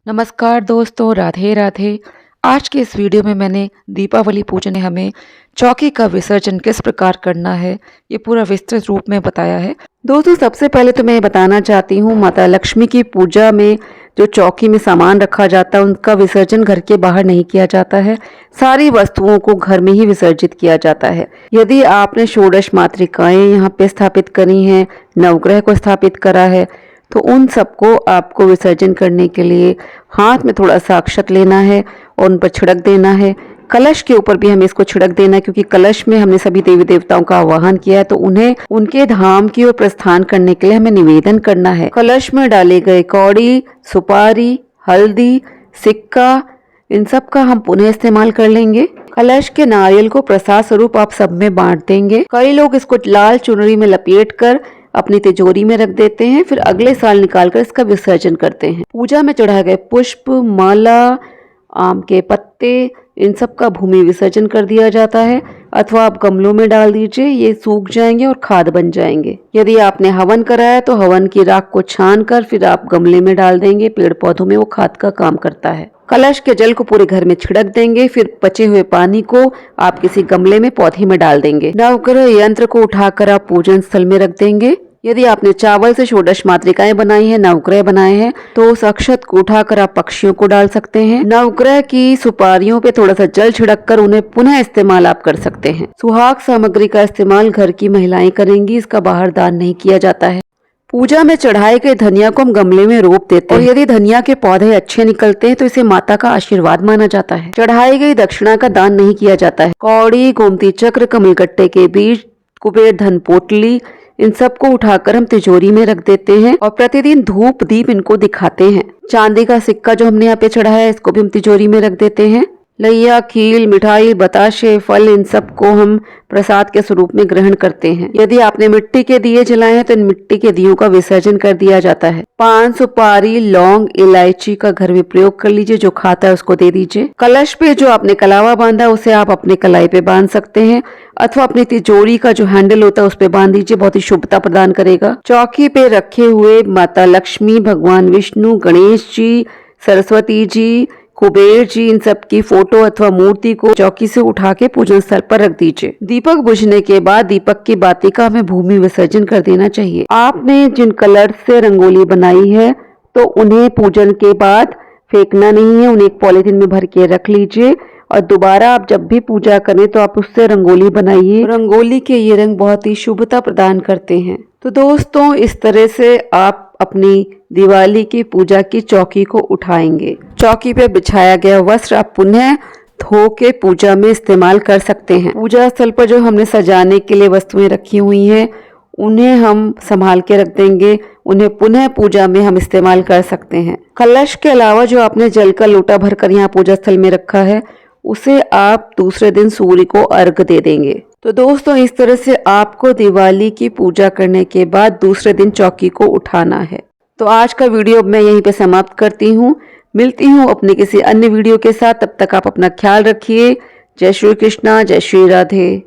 नमस्कार दोस्तों, राधे राधे। आज के इस वीडियो में मैंने दीपावली पूजन में हमें चौकी का विसर्जन किस प्रकार करना है ये पूरा विस्तृत रूप में बताया है। दोस्तों, सबसे पहले तो मैं बताना चाहती हूँ, माता लक्ष्मी की पूजा में जो चौकी में सामान रखा जाता है उनका विसर्जन घर के बाहर नहीं किया जाता है। सारी वस्तुओं को घर में ही विसर्जित किया जाता है। यदि आपने षोडश मातृकाएं यहाँ पे स्थापित करी हैं, नवग्रह को स्थापित करा है, तो उन सबको आपको विसर्जन करने के लिए हाथ में थोड़ा सा अक्षत लेना है और उन पर छिड़क देना है। कलश के ऊपर भी हमें इसको छिड़क देना है, क्योंकि कलश में हमने सभी देवी देवताओं का आवाहन किया है, तो उन्हें उनके धाम की ओर प्रस्थान करने के लिए हमें निवेदन करना है। कलश में डाले गए कौड़ी, सुपारी, हल्दी, सिक्का, इन सब का हम पुनः इस्तेमाल कर लेंगे। कलश के नारियल को प्रसाद स्वरूप आप सब में बांट देंगे। कई लोग इसको लाल चुनरी में लपेट कर अपनी तिजोरी में रख देते हैं, फिर अगले साल निकालकर इसका विसर्जन करते हैं। पूजा में चढ़ाए गए पुष्प, माला, आम के पत्ते, इन सब का भूमि विसर्जन कर दिया जाता है, अथवा आप गमलों में डाल दीजिए। ये सूख जाएंगे और खाद बन जाएंगे। यदि आपने हवन कराया तो हवन की राख को छान कर फिर आप गमले में डाल देंगे। पेड़ पौधों में वो खाद का काम करता है। कलश के जल को पूरे घर में छिड़क देंगे, फिर बचे हुए पानी को आप किसी गमले में पौधे में डाल देंगे। नवग्रह यंत्र को उठाकर आप पूजन स्थल में रख देंगे। यदि आपने चावल से षोडश मातृकाएं बनाई हैं, नवग्रह बनाए हैं, तो उस अक्षत को उठाकर आप पक्षियों को डाल सकते हैं। नवग्रह की सुपारियों पे थोड़ा सा जल छिड़ककर उन्हें पुनः इस्तेमाल आप कर सकते हैं। सुहाग सामग्री का इस्तेमाल घर की महिलाएं करेंगी, इसका बाहर दान नहीं किया जाता है। पूजा में चढ़ाए गए धनिया को हम गमले में रोप देते हैं, और यदि धनिया के पौधे अच्छे निकलते हैं तो इसे माता का आशीर्वाद माना जाता है। चढ़ाई गई दक्षिणा का दान नहीं किया जाता है। कौड़ी, गोमती चक्र, कमलगट्टे के बीज, कुबेर धन पोटली, इन सब को उठाकर हम तिजोरी में रख देते हैं और प्रतिदिन धूप दीप इनको दिखाते हैं। चांदी का सिक्का जो हमने यहाँ पे चढ़ाया है, इसको भी हम तिजोरी में रख देते हैं। लैया, खील, मिठाई, बताशे, फल, इन सब को हम प्रसाद के स्वरूप में ग्रहण करते हैं। यदि आपने मिट्टी के दिए जलाए हैं तो इन मिट्टी के दियों का विसर्जन कर दिया जाता है। पान, सुपारी, लौंग, इलायची का घर में प्रयोग कर लीजिए। जो खाता है उसको दे दीजिए। कलश पे जो आपने कलावा बांधा उसे आप अपने कलाई पे बांध सकते हैं, अथवा अपनी तिजोरी का जो हैंडल होता है उस पे बांध दीजिए, बहुत ही शुभता प्रदान करेगा। चौकी पे रखे हुए माता लक्ष्मी, भगवान विष्णु, गणेश जी, सरस्वती जी, कुबेर जी, इन सब की फोटो अथवा मूर्ति को चौकी से उठा के पूजन स्थल पर रख दीजिए। दीपक बुझने के बाद दीपक की बाती का हमें भूमि विसर्जन कर देना चाहिए। आपने जिन कलर से रंगोली बनाई है तो उन्हें पूजन के बाद फेंकना नहीं है, उन्हें एक पॉलिथीन में भर के रख लीजिए, और दोबारा आप जब भी पूजा करें तो आप उससे रंगोली बनाइए। रंगोली के ये रंग बहुत ही शुभता प्रदान करते हैं। तो दोस्तों, इस तरह से आप अपनी दिवाली की पूजा की चौकी को उठाएंगे। चौकी पे बिछाया गया वस्त्र आप पुनः धो के पूजा में इस्तेमाल कर सकते हैं। पूजा स्थल पर जो हमने सजाने के लिए वस्तुएं रखी हुई हैं उन्हें हम संभाल के रख देंगे, उन्हें पुनः पूजा में हम इस्तेमाल कर सकते हैं। कलश के अलावा जो आपने जल का लोटा भरकर यहाँ पूजा स्थल में रखा है उसे आप दूसरे दिन सूर्य को अर्घ दे देंगे। तो दोस्तों, इस तरह से आपको दिवाली की पूजा करने के बाद दूसरे दिन चौकी को उठाना है। तो आज का वीडियो मैं यहीं पे समाप्त करती हूँ। मिलती हूँ अपने किसी अन्य वीडियो के साथ। तब तक आप अपना ख्याल रखिए। जय श्री कृष्णा, जय श्री राधे।